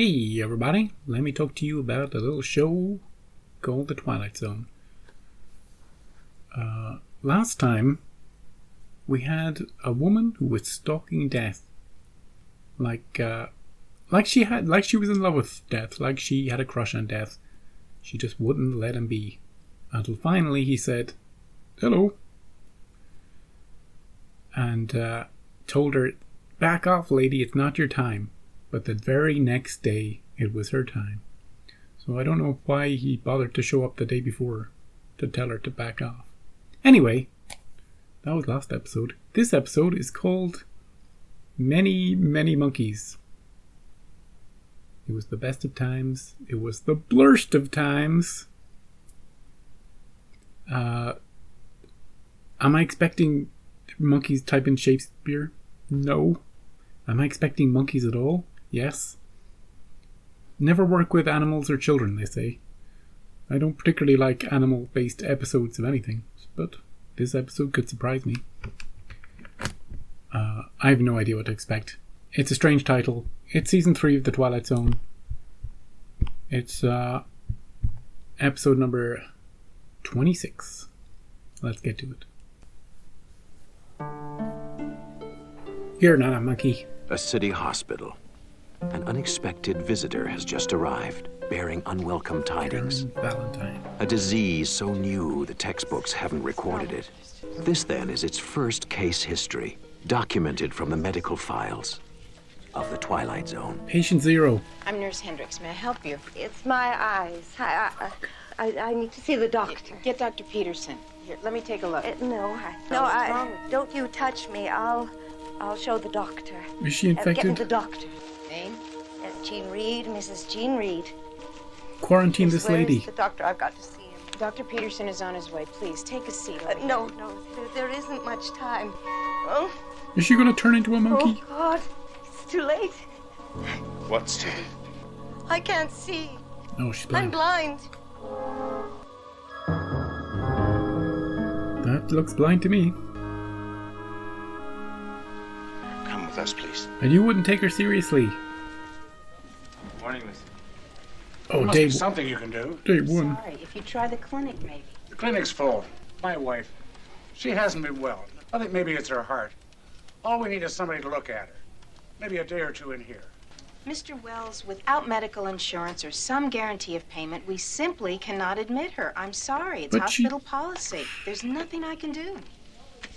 Hey everybody, let me talk to you about a little show called The Twilight Zone. Last time we had a woman who was stalking death. Like she was in love with death, like she had a crush on death. She just wouldn't let him be. Until finally he said, "Hello." And told her, "Back off, lady, it's not your time." But the very next day, it was her time. So I don't know why he bothered to show up the day before to tell her to back off. Anyway, that was last episode. This episode is called Many, Many Monkeys. It was the best of times. It was the blurst of times. Am I expecting monkeys type in Shakespeare? No. Am I expecting monkeys at all? Yes. Never work with animals or children, they say. I don't particularly like animal-based episodes of anything, but this episode could surprise me. I have no idea what to expect. It's a strange title. It's season 3 of The Twilight Zone. It's episode number 26. Let's get to it. Here, Nana Monkey. A city hospital. An unexpected visitor has just arrived, bearing unwelcome tidings. Valentine. A disease so new the textbooks haven't recorded it. This, then, is its first case history, documented from the medical files of the Twilight Zone. Patient 0. I'm Nurse Hendricks. May I help you? It's my eyes. I need to see the doctor. Get Dr. Peterson. Here, let me take a look. Don't you touch me. I'll show the doctor. Is she infected? Get me the doctor. Name? Jean Reed, Mrs. Jean Reed. Quarantine this lady. Where's the doctor? I've got to see him. Dr. Peterson is on his way. Please, take a seat. No, there isn't much time. Oh. Is she going to turn into a monkey? Oh, God. It's too late. What's too late? I can't see. No, she's I'm blind. blind. That looks blind to me. Come with us, please. And you wouldn't take her seriously. Morning, Miss. Oh, There must day be something you can do. Day 1. Sorry, if you try the clinic, maybe. The clinic's full. My wife, she hasn't been well. I think maybe it's her heart. All we need is somebody to look at her. Maybe a day or two in here. Mr. Wells, without medical insurance or some guarantee of payment, we simply cannot admit her. I'm sorry. It's But hospital policy. There's nothing I can do.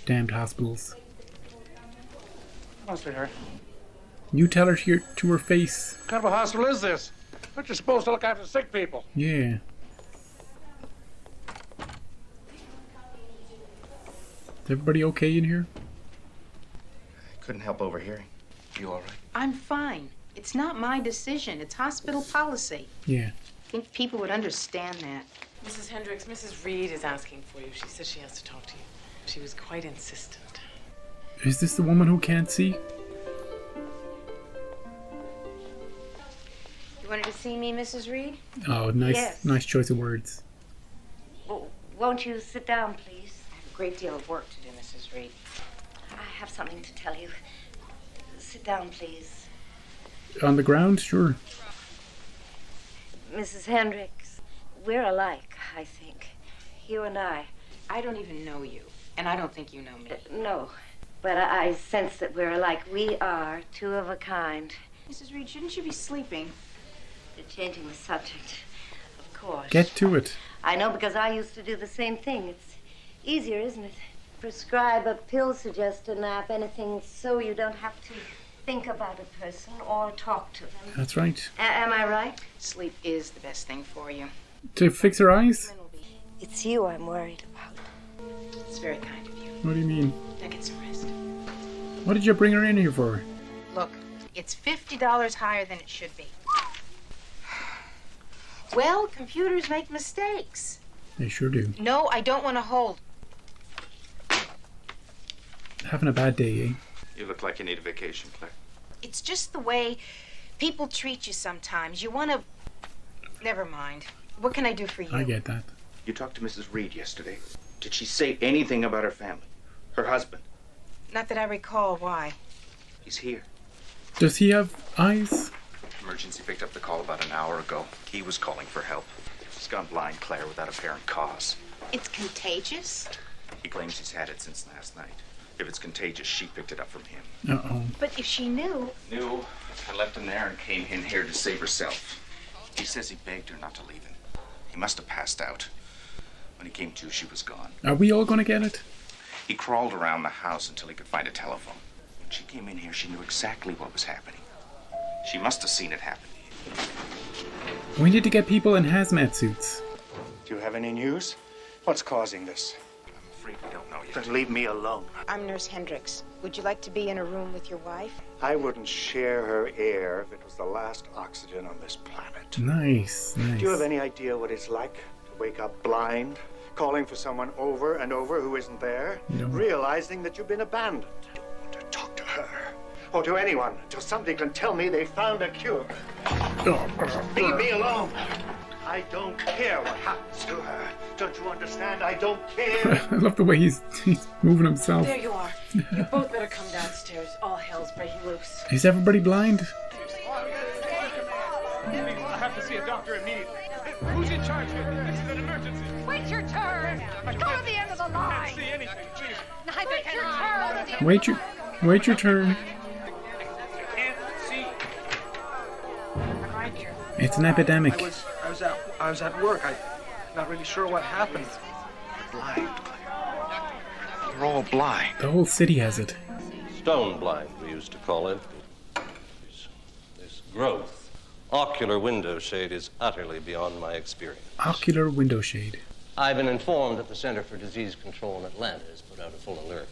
Damned hospitals. Come on, sweetheart. You tell her to her face. What kind of a hospital is this? Aren't you supposed to look after sick people? Yeah. Is everybody okay in here? Couldn't help overhearing. You all right? I'm fine. It's not my decision. It's hospital policy. Yeah. I think people would understand that. Mrs. Hendricks, Mrs. Reed is asking for you. She says she has to talk to you. She was quite insistent. Is this the woman who can't see? You wanted to see me, Mrs. Reed? Oh, nice, Yes. nice choice of words. Oh, won't you sit down, please? I have a great deal of work to do, Mrs. Reed. I have something to tell you. Sit down, please. On the ground, sure. Mrs. Hendricks, we're alike, I think. You and I. I don't even know you, and I don't think you know me. No, but I sense that we're alike. We are two of a kind. Mrs. Reed, shouldn't you be sleeping? You're changing the subject, of course. Get to it. I know, because I used to do the same thing. It's easier, isn't it? Prescribe a pill, suggest a nap, anything so you don't have to think about a person or talk to them. That's right. Am I right? Sleep is the best thing for you. To fix her eyes? It's you I'm worried about. It's very kind of you. What do you mean? Now get some rest. What did you bring her in here for? Look, it's $50 higher than it should be. Well, computers make mistakes. They sure do. No, I don't want to hold. Having a bad day, eh? You look like you need a vacation, Claire. It's just the way people treat you sometimes. You want to... Never mind. What can I do for you? I get that. You talked to Mrs. Reed yesterday. Did she say anything about her family? Her husband? Not that I recall. Why? He's here. Does he have eyes? Emergency picked up the call about an hour ago. He was calling for help. He's gone blind, Claire, without apparent cause. It's contagious? He claims he's had it since last night. If it's contagious, she picked it up from him. Uh-oh. But if she knew... Knew. I left him there and came in here to save herself. He says he begged her not to leave him. He must have passed out. When he came to, she was gone. Are we all gonna get it? He crawled around the house until he could find a telephone. When she came in here, she knew exactly what was happening. She must have seen it happen. We need to get people in hazmat suits. Do you have any news? What's causing this? I'm afraid we don't know yet. Then leave me alone. I'm Nurse Hendricks. Would you like to be in a room with your wife? I wouldn't share her air if it was the last oxygen on this planet. Nice, nice. Do you have any idea what it's like to wake up blind, calling for someone over and over who isn't there, No. realizing that you've been abandoned? I don't want to talk to her or to anyone until somebody can tell me they found a cure. Leave me alone. I don't care what happens to her. Don't you understand? I don't care. I love the way he's moving himself. There you are. You both better come downstairs. All hell's breaking loose. Is everybody blind? I have to see a doctor immediately. Who's in charge here? This is an emergency. Wait your turn. Go to the end of the I line. can't see anything. Please. Wait your turn. Wait your turn. Can't see. It's an epidemic. I was at work. I'm not really sure what happened. You're blind, Claire. You're all blind. The whole city has it. Stone blind, we used to call it. This growth, ocular window shade, is utterly beyond my experience. Ocular window shade. I've been informed that the Center for Disease Control in Atlanta has put out a full alert.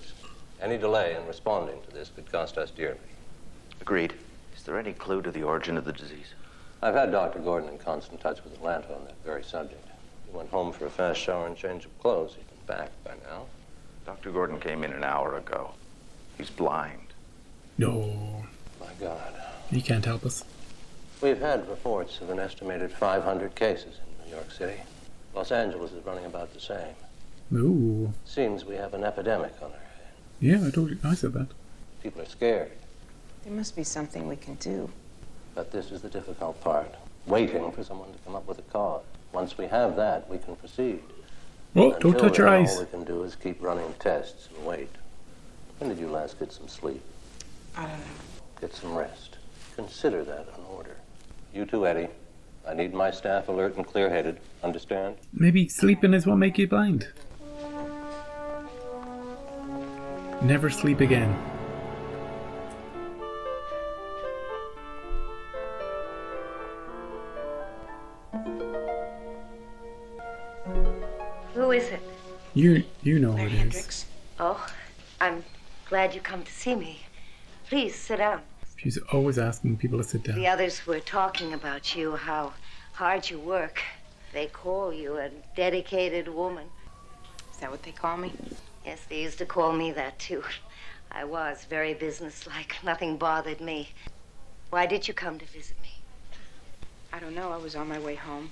Any delay in responding to this could cost us dearly. Agreed. Is there any clue to the origin of the disease? I've had Dr. Gordon in constant touch with Atlanta on that very subject. He went home for a fast shower and change of clothes. He's been back by now. Dr. Gordon came in an hour ago. He's blind. No, My God. he can't help us. We've had reports of an estimated 500 cases in New York City. Los Angeles is running about the same. Ooh. Seems we have an epidemic on our hands. Yeah, I told you. I said that. People are scared. There must be something we can do. But this is the difficult part. Waiting for someone to come up with a cause. Once we have that, we can proceed. Oh, don't Until touch your then, eyes. All we can do is keep running tests and wait. When did you last get some sleep? I don't know. Get some rest. Consider that an order. You too, Eddie. I need my staff alert and clear-headed. Understand? Maybe sleeping is what makes you blind. Never sleep again. Who is it? You know Claire who it is. Hendricks. Oh, I'm glad you come to see me. Please sit down. She's always asking people to sit The down. others were talking about you, how hard you work. They call you a dedicated woman. Is that what they call me? Yes, they used to call me that, too. I was very businesslike. Nothing bothered me. Why did you come to visit me? I don't know. I was on my way home.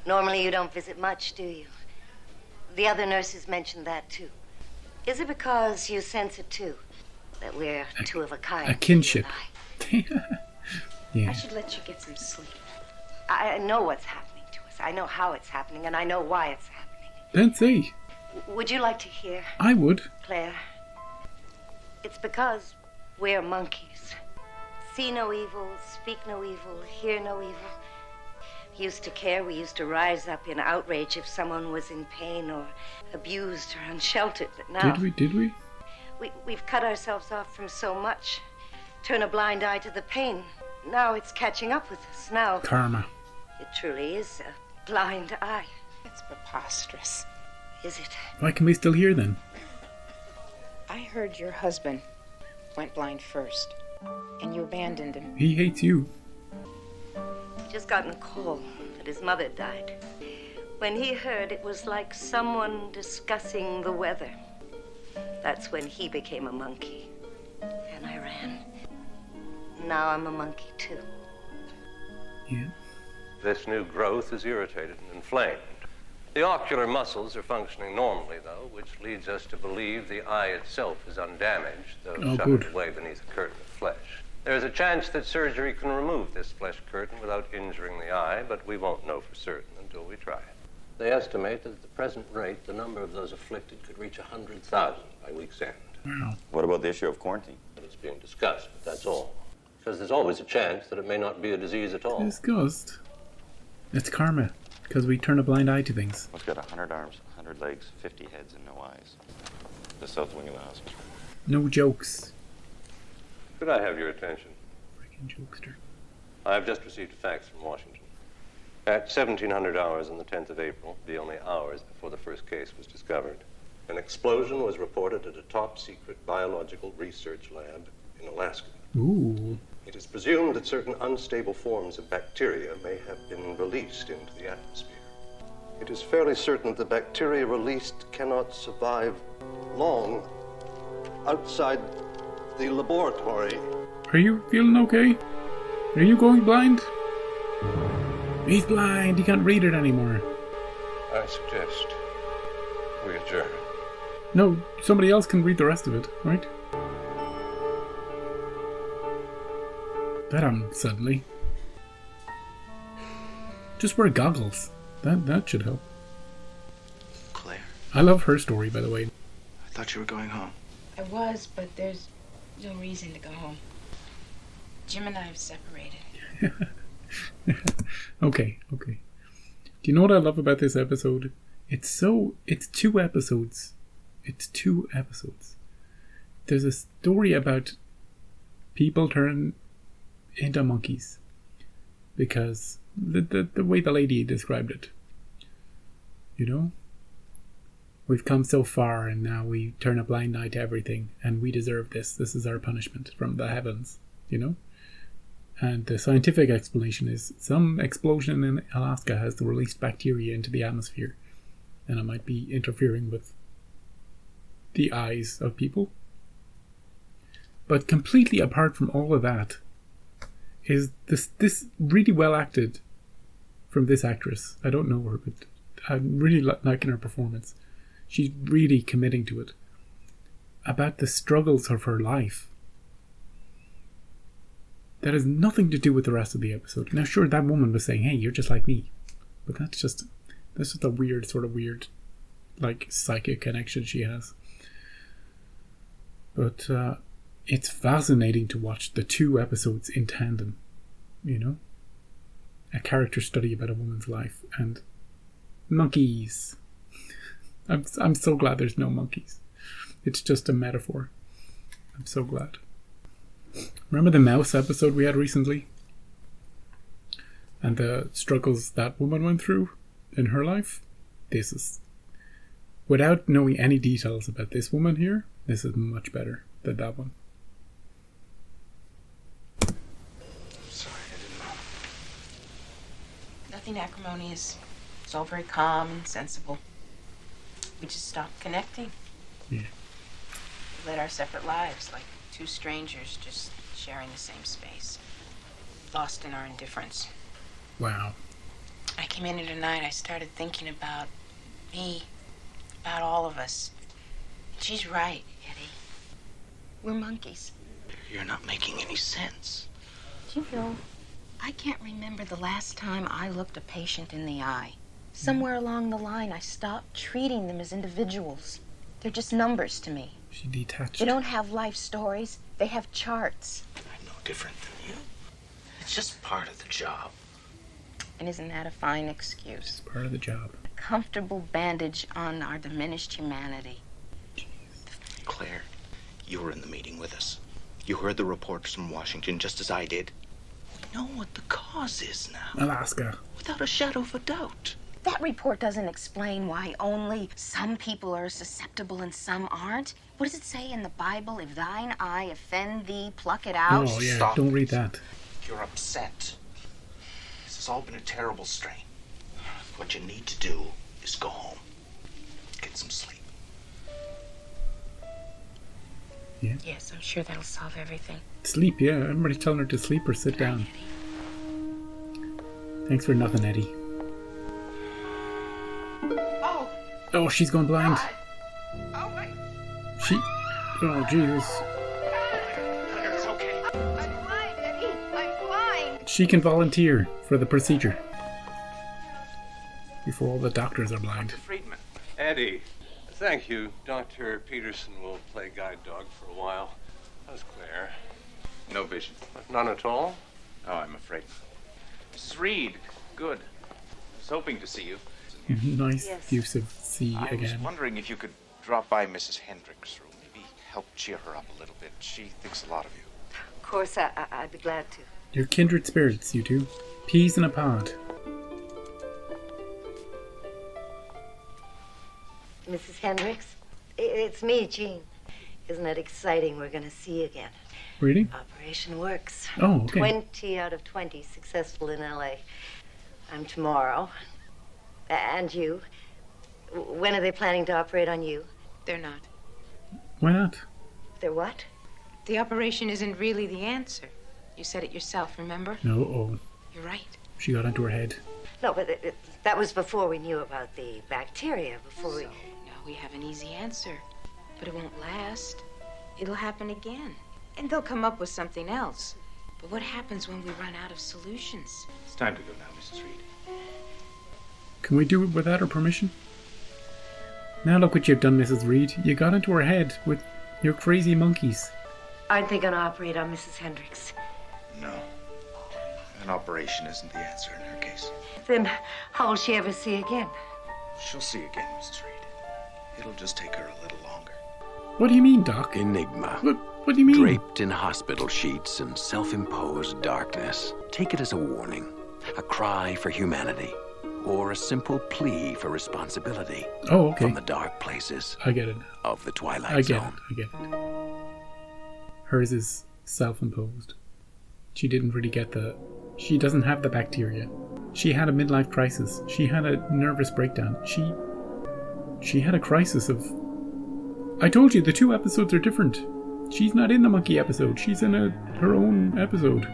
Normally you don't visit much, do you? The other nurses mentioned that, too. Is it because you sense it, too? That we're two of a kind? A kinship. you and I? Yeah. I should let you get some sleep. I know what's happening to us. I know how it's happening, and I know why it's happening. Then say. Would you like to hear, I would. Claire? It's because we're monkeys. See no evil, speak no evil, hear no evil. We used to care. We used to rise up in outrage if someone was in pain or abused or unsheltered. But now Did we? we've cut ourselves off from so much. Turn a blind eye to the pain. Now it's catching up with us. Now Karma. it truly is a blind eye. It's preposterous. Is it? Why can we still hear then? I heard your husband went blind first, and you abandoned him. He hates you. Just gotten a call that his mother died. When he heard, it was like someone discussing the weather. That's when he became a monkey. And I ran. Now I'm a monkey, too. Yeah. This new growth is irritated and inflamed. The ocular muscles are functioning normally, though, which leads us to believe the eye itself is undamaged, though Oh, shuttered good. away beneath a curtain of flesh. There's a chance that surgery can remove this flesh curtain without injuring the eye, but we won't know for certain until we try it. They estimate that at the present rate, the number of those afflicted could reach 100,000 by week's end. Wow. What about the issue of quarantine? But it's being discussed, but that's all. Because there's always a chance that it may not be a disease at all. Discussed? It's karma, because we turn a blind eye to things. It's got 100 arms, 100 legs, 50 heads, and no eyes. The south wing of the hospital. No jokes. Could I have your attention? Freaking jokester. I've just received a fax from Washington. At 1700 hours on the 10th of April, the only hours before the first case was discovered, an explosion was reported at a top-secret biological research lab in Alaska. Ooh. It is presumed that certain unstable forms of bacteria may have been released into the atmosphere. It is fairly certain that the bacteria released cannot survive long outside the laboratory. Are you feeling okay? Are you going blind? He's blind. He can't read it anymore. I suggest we adjourn. No, somebody else can read the rest of it, right? That suddenly. Just wear goggles. That should help. Claire, I love her story, by the way. I thought you were going home. I was, but there's no reason to go home. Jim and I have separated. Okay. Do you know what I love about this episode? It's 2 episodes. It's 2 episodes. There's a story about people turning into monkeys. Because the way the lady described it. You know? We've come so far and now we turn a blind eye to everything and we deserve this. This is our punishment from the heavens, you know? And the scientific explanation is some explosion in Alaska has released bacteria into the atmosphere and it might be interfering with the eyes of people. But completely apart from all of that is this really well acted from this actress. I don't know her, but I'm really liking her performance. She's really committing to it. About the struggles of her life. That has nothing to do with the rest of the episode. Now, sure, that woman was saying, hey, you're just like me. But that's just a weird, like, psychic connection she has. But it's fascinating to watch the 2 episodes in tandem. You know? A character study about a woman's life. And monkeys. I'm so glad there's no monkeys. It's just a metaphor. I'm so glad. Remember the mouse episode we had recently? And the struggles that woman went through in her life? This is... Without knowing any details about this woman here, this is much better than that one. Sorry, I didn't know. Nothing acrimonious. It's all very calm and sensible. We just stopped connecting. Yeah. We led our separate lives like 2 strangers just sharing the same space. Lost in our indifference. Wow. I came in here tonight, I started thinking about me, about all of us. She's right, Eddie. We're monkeys. You're not making any sense. Do you know, I can't remember the last time I looked a patient in the eye. Somewhere along the line, I stopped treating them as individuals. They're just numbers to me. She detached. They don't have life stories. They have charts. I'm no different than you. It's just part of the job. And isn't that a fine excuse? Part of the job. A comfortable bandage on our diminished humanity. Claire, you were in the meeting with us. You heard the reports from Washington just as I did. We know what the cause is now. Alaska. Without a shadow of a doubt. That report doesn't explain why only some people are susceptible and some aren't. What does it say in the Bible? If thine eye offend thee, pluck it out. Oh, yeah, Stop. don't read that. You're upset. This has all been a terrible strain. What you need to do is go home. Get some sleep. Yeah. Yes, I'm sure that'll solve everything. Sleep, yeah. Everybody's telling her to sleep or sit down. Thanks for nothing, Eddie. Oh, she's going blind. Oh, wait. Oh, Jesus. It's okay. I'm blind. she can volunteer for the procedure before all the doctors are blind. Friedman. Eddie. Thank you. Dr. Peterson will play guide dog for a while. How's Claire? No vision. None at all? Oh, I'm afraid. Mrs. Reed, good. I was hoping to see you. Nice Yes. use of C I was again. wondering if you could drop by Mrs. Hendricks' room. Maybe help cheer her up a little bit. She thinks a lot of you. Of course, I'd be glad to. You're kindred spirits, you two. Peas in a pod. Mrs. Hendricks, it's me, Jean. Isn't it exciting? We're going to see you again. Really? Operation works. Oh, okay. 20 out of 20 successful in L.A. I'm tomorrow. And you. When are they planning to operate on you? They're not. Why not? They're what? The operation isn't really the answer. You said it yourself, remember? No, oh. You're right. She got into her head. No, but that was before we knew about the bacteria, before we... No, we have an easy answer. But it won't last. It'll happen again. And they'll come up with something else. But what happens when we run out of solutions? It's time to go now, Mrs. Reed. Can we do it without her permission? Now look what you've done, Mrs. Reed. You got into her head with your crazy monkeys. Aren't they going to operate on Mrs. Hendricks? No. An operation isn't the answer in her case. Then how will she ever see again? She'll see again, Mrs. Reed. It'll just take her a little longer. What do you mean, Doc? Enigma. What do you mean? Draped in hospital sheets and self-imposed darkness. Take it as a warning, a cry for humanity, or a simple plea for responsibility. Oh, okay. From the dark places I get it. of the Twilight I get Zone. it. I get it. Hers is self-imposed. She didn't really get she doesn't have the bacteria. She had a midlife crisis. She had a nervous breakdown. She had a crisis of... I told you, the 2 episodes are different. She's not in the monkey episode. She's in her own episode.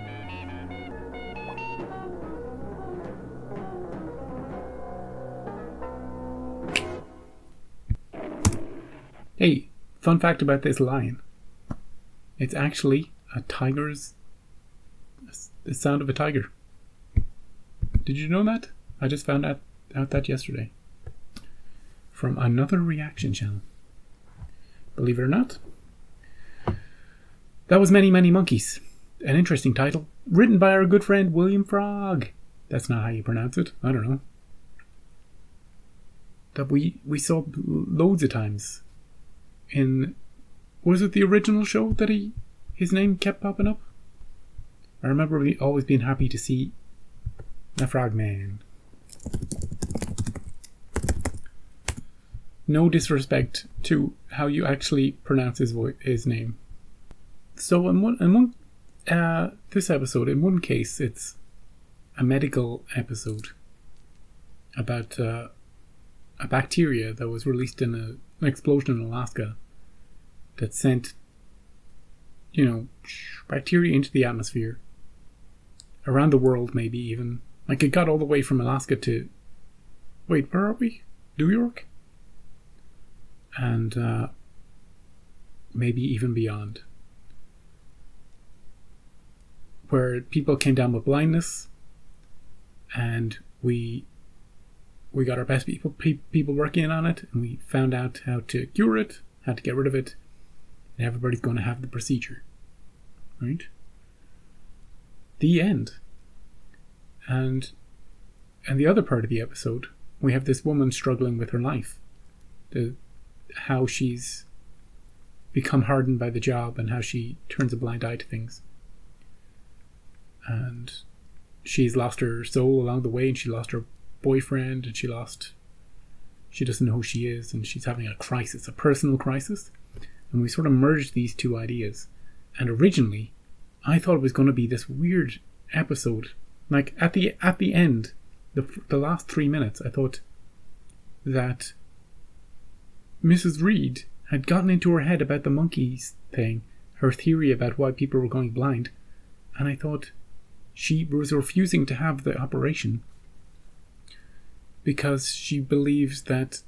Hey, fun fact about this lion. It's actually the sound of a tiger. Did you know that? I just found out that yesterday. From another reaction channel. Believe it or not. That was Many, Many Monkeys. An interesting title. Written by our good friend William Frog. That's not how you pronounce it. I don't know. That we saw loads of times. Was it the original show that his name kept popping up? I remember always being happy to see the Frogman. No disrespect to how you actually pronounce his name. So in this episode, in one case, it's a medical episode about a bacteria that was released in an explosion in Alaska that sent, bacteria into the atmosphere. Around the world, maybe even. Like, it got all the way from Alaska to... Wait, where are we? New York? And maybe even beyond. Where people came down with blindness, and we got our best people working on it, and we found out how to cure it, how to get rid of it, and everybody's going to have the procedure. Right? The end. And the other part of the episode, we have this woman struggling with her life. How she's become hardened by the job and how she turns a blind eye to things. And she's lost her soul along the way, and she lost her boyfriend, and she doesn't know who she is, and she's having a crisis, a personal crisis. And we sort of merged these 2 ideas. And originally, I thought it was going to be this weird episode. Like, at the end, the last 3 minutes, I thought that Mrs. Reed had gotten into her head about the monkeys thing, her theory about why people were going blind, and I thought she was refusing to have the operation because she believes that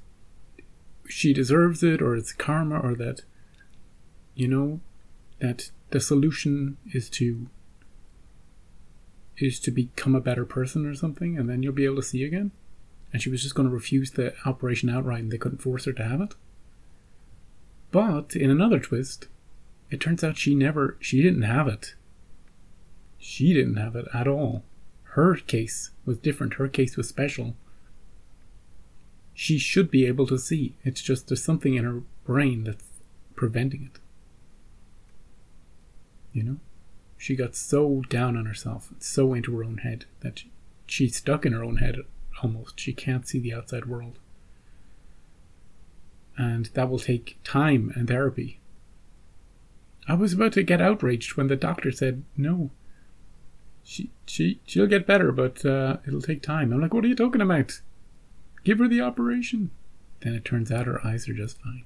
she deserves it, or it's karma, or that, that the solution is to is to become a better person or something, and then you'll be able to see again. And she was just going to refuse the operation outright, and they couldn't force her to have it. But in another twist, it turns out she didn't have it. She didn't have it at all. Her case was different. Her case was special. She should be able to see. It's just there's something in her brain that's preventing it. You know? She got so down on herself, so into her own head, that she's stuck in her own head almost. She can't see the outside world. And that will take time and therapy. I was about to get outraged when the doctor said, no, she'll get better, but it'll take time. I'm like, what are you talking about? Give her the operation. Then it turns out her eyes are just fine.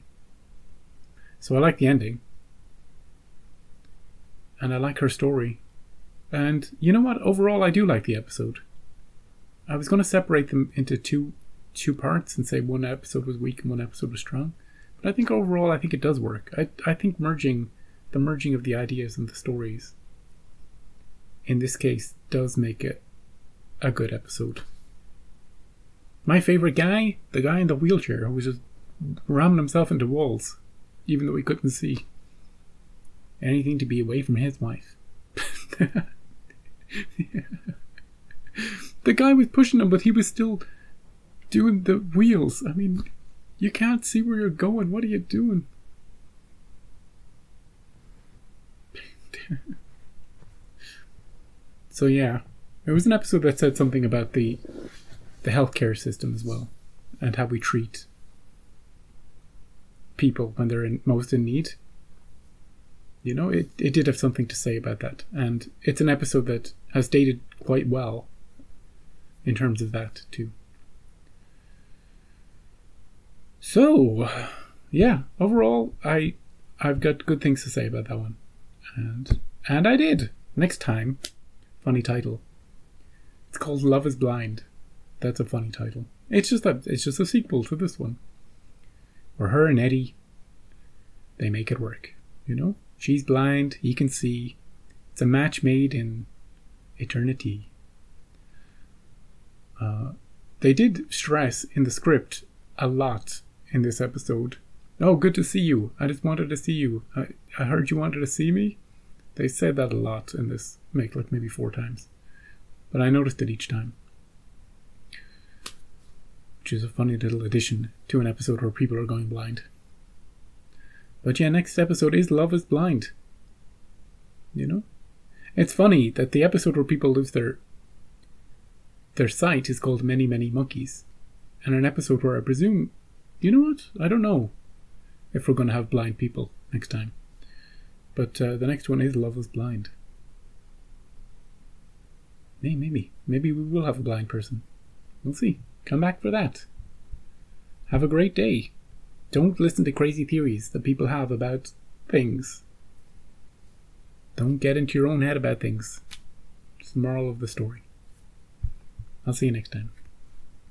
So I like the ending. And I like her story. And you know what? Overall, I do like the episode. I was going to separate them into two parts and say one episode was weak and one episode was strong. But I think overall, I think it does work. I think the merging of the ideas and the stories, in this case, does make it a good episode. My favourite guy, the guy in the wheelchair who was just ramming himself into walls, even though he couldn't see. Anything to be away from his wife. Yeah. The guy was pushing him, but he was still doing the wheels. I mean, you can't see where you're going. What are you doing? So yeah, it was an episode that said something about the healthcare system as well, and how we treat people when they're most in need. You know, it did have something to say about that, and it's an episode that has dated quite well in terms of that too. So yeah, overall I've got good things to say about that one, and I did. Next time, funny title. It's called Love is Blind. That's a funny title. It's just a sequel to this one, where her and Eddie, they make it work. You know, she's blind, he can see. It's a match made in eternity. They did stress in the script a lot in this episode. Oh, good to see you. I just wanted to see you. I heard you wanted to see me. They said that a lot in this, like maybe 4 times. But I noticed it each time. Which is a funny little addition to an episode where people are going blind. But yeah, next episode is Love is Blind. You know? It's funny that the episode where people lose their sight is called Many, Many Monkeys. And an episode where I presume... You know what? I don't know if we're going to have blind people next time. But the next one is Love is Blind. Maybe we will have a blind person. We'll see. Come back for that. Have a great day. Don't listen to crazy theories that people have about things. Don't get into your own head about things. It's the moral of the story. I'll see you next time.